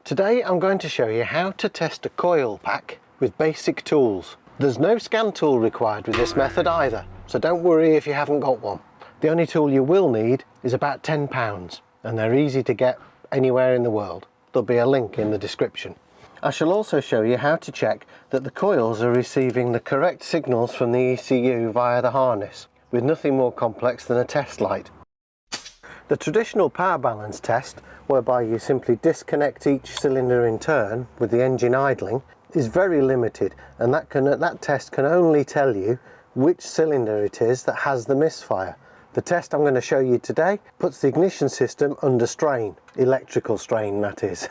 Today I'm going to show you how to test a coil pack with basic tools. There's no scan tool required with this method either, so don't worry if you haven't got one. The only tool you will need is about £10 and they're easy to get anywhere in the world. There'll be a link in the description. I shall also show you how to check that the coils are receiving the correct signals from the ECU via the harness, with nothing more complex than a test light. The traditional power balance test, whereby you simply disconnect each cylinder in turn with the engine idling, is very limited, and that test can only tell you which cylinder it is that has the misfire. The test I'm going to show you today puts the ignition system under strain, electrical strain that is,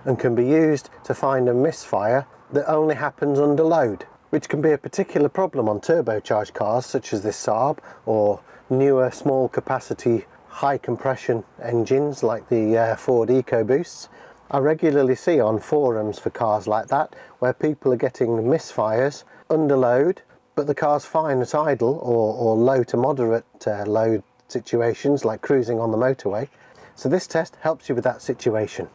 and can be used to find a misfire that only happens under load, which can be a particular problem on turbocharged cars such as this Saab, or newer small capacity high compression engines like the Ford EcoBoosts. I regularly see on forums for cars like that where people are getting misfires under load, but the car's fine at idle or low to moderate load situations like cruising on the motorway. So this test helps you with that situation.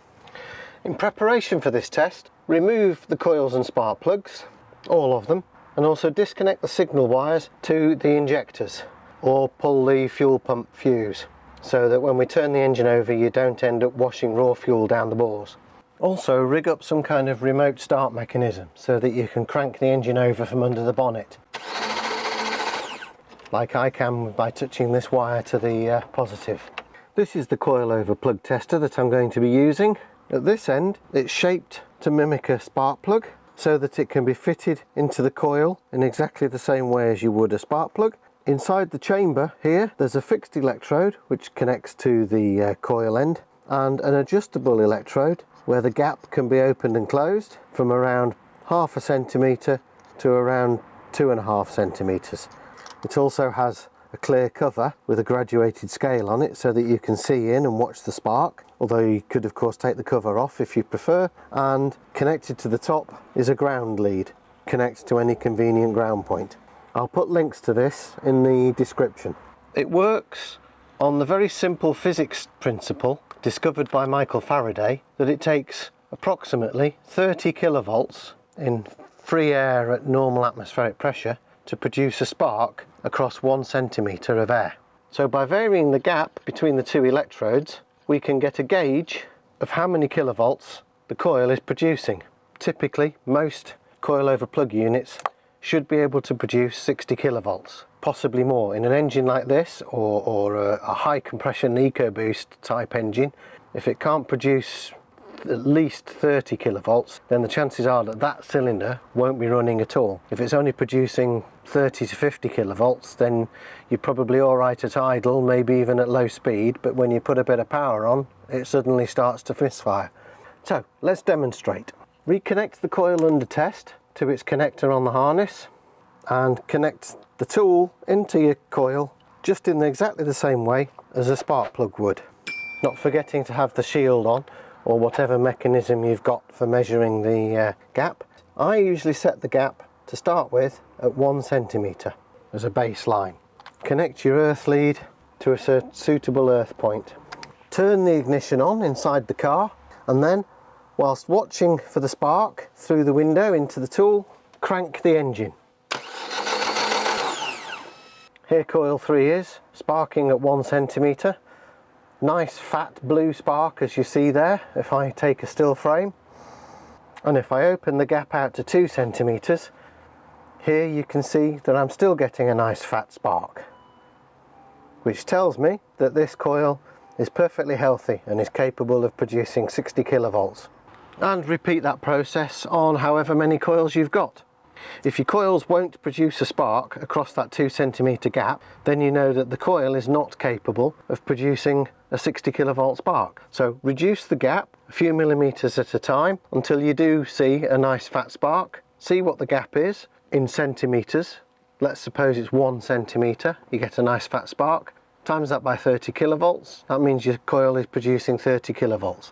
In preparation for this test, remove the coils and spark plugs, all of them, and also disconnect the signal wires to the injectors, or pull the fuel pump fuse, so that when we turn the engine over you don't end up washing raw fuel down the bores. Also rig up some kind of remote start mechanism so that you can crank the engine over from under the bonnet, like I can by touching this wire to the positive. This is the coil over plug tester that I'm going to be using. At this end it's shaped to mimic a spark plug so that it can be fitted into the coil in exactly the same way as you would a spark plug. Inside the chamber here there's a fixed electrode which connects to the coil end, and an adjustable electrode where the gap can be opened and closed from around 0.5 centimetre to around 2.5 centimetres. It also has a clear cover with a graduated scale on it so that you can see in and watch the spark, although you could of course take the cover off if you prefer. And connected to the top is a ground lead, connects to any convenient ground point. I'll put links to this in the description. It works on the very simple physics principle discovered by Michael Faraday, that it takes approximately 30 kilovolts in free air at normal atmospheric pressure to produce a spark across 1 centimetre of air. So by varying the gap between the two electrodes, we can get a gauge of how many kilovolts the coil is producing. Typically, most coil over plug units should be able to produce 60 kilovolts, possibly more. In an engine like this, or a high compression EcoBoost type engine, if it can't produce at least 30 kilovolts, then the chances are that that cylinder won't be running at all. If it's only producing 30 to 50 kilovolts, then you're probably all right at idle, maybe even at low speed, but when you put a bit of power on, it suddenly starts to misfire. So let's demonstrate. Reconnect the coil under test to its connector on the harness and connect the tool into your coil just in exactly the same way as a spark plug would, not forgetting to have the shield on or whatever mechanism you've got for measuring the gap. I usually set the gap to start with at 1 centimetre as a baseline. Connect your earth lead to a suitable earth point. Turn the ignition on inside the car, and then, whilst watching for the spark through the window into the tool, crank the engine. Here coil 3 is, sparking at 1 centimetre. Nice fat blue spark as you see there if I take a still frame. And if I open the gap out to 2 centimetres, here you can see that I'm still getting a nice fat spark, which tells me that this coil is perfectly healthy and is capable of producing 60 kilovolts. And repeat that process on however many coils you've got. If your coils won't produce a spark across that 2 centimetre gap, then you know that the coil is not capable of producing a 60 kilovolt spark. So reduce the gap a few millimetres at a time until you do see a nice fat spark. See what the gap is in centimetres. Let's suppose it's 1 centimetre, you get a nice fat spark. Times that by 30 kilovolts, that means your coil is producing 30 kilovolts.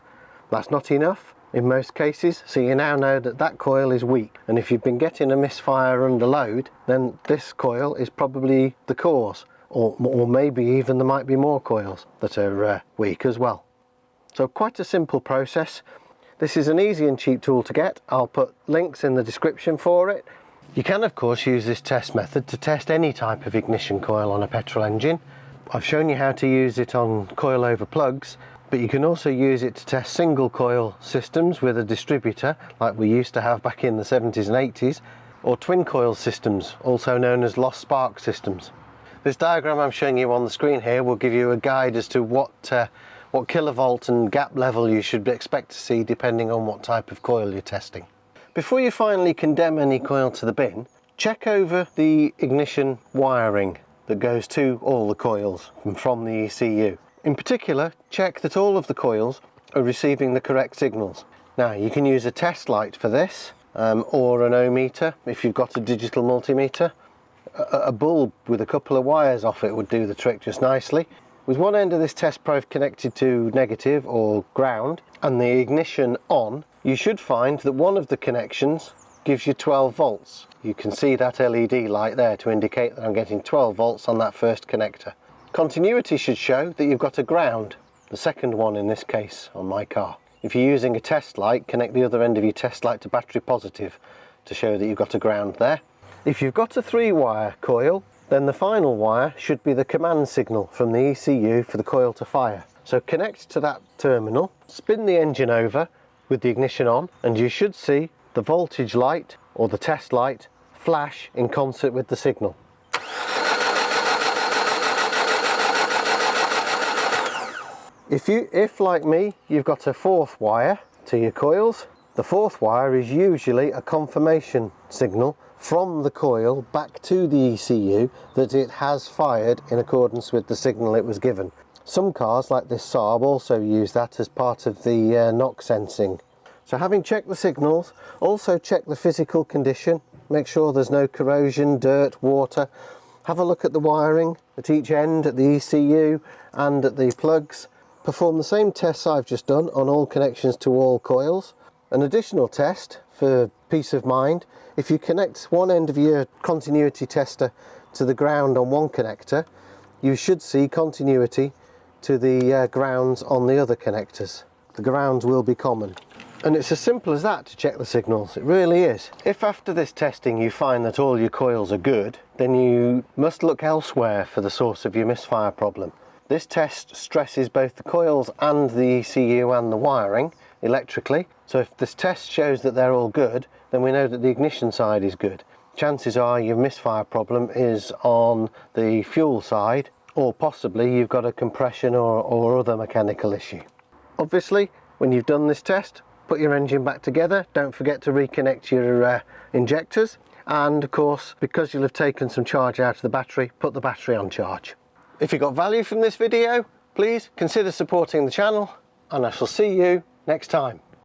That's not enough in most cases, so you now know that that coil is weak, and if you've been getting a misfire under load, then this coil is probably the cause, or maybe even there might be more coils that are weak as well. So quite a simple process. This is an easy and cheap tool to get. I'll put links in the description for it. You can of course use this test method to test any type of ignition coil on a petrol engine. I've shown you how to use it on coil over plugs, but you can also use it to test single coil systems with a distributor like we used to have back in the 70s and 80s, or twin coil systems, also known as lost spark systems. This diagram I'm showing you on the screen here will give you a guide as to what kilovolt and gap level you should expect to see depending on what type of coil you're testing. Before you finally condemn any coil to the bin, check over the ignition wiring that goes to all the coils from the ECU. In particular, check that all of the coils are receiving the correct signals. Now you can use a test light for this, or an ohm meter if you've got a digital multimeter. A bulb with a couple of wires off it would do the trick just nicely. With one end of this test probe connected to negative or ground and the ignition on, you should find that one of the connections gives you 12 volts. You can see that LED light there to indicate that I'm getting 12 volts on that first connector. Continuity should show that you've got a ground, the second one in this case on my car. If you're using a test light, connect the other end of your test light to battery positive to show that you've got a ground there. If you've got a 3-wire coil, then the final wire should be the command signal from the ECU for the coil to fire. So connect to that terminal, spin the engine over with the ignition on, and you should see the voltage light or the test light flash in concert with the signal. If like me, you've got a 4th wire to your coils, the 4th wire is usually a confirmation signal from the coil back to the ECU that it has fired in accordance with the signal it was given. Some cars like this Saab also use that as part of the knock sensing. So having checked the signals, also check the physical condition, make sure there's no corrosion, dirt, water. Have a look at the wiring at each end, at the ECU and at the plugs. Perform the same tests I've just done on all connections to all coils. An additional test for peace of mind: if you connect one end of your continuity tester to the ground on one connector, you should see continuity to the grounds on the other connectors. The grounds will be common. And it's as simple as that to check the signals, it really is. If after this testing you find that all your coils are good, then you must look elsewhere for the source of your misfire problem. This test stresses both the coils and the ECU and the wiring electrically, so if this test shows that they're all good, then we know that the ignition side is good. Chances are your misfire problem is on the fuel side, or possibly you've got a compression or other mechanical issue. Obviously, when you've done this test, put your engine back together. Don't forget to reconnect your injectors, and of course, because you'll have taken some charge out of the battery, put the battery on charge. If you got value from this video, please consider supporting the channel, and I shall see you next time.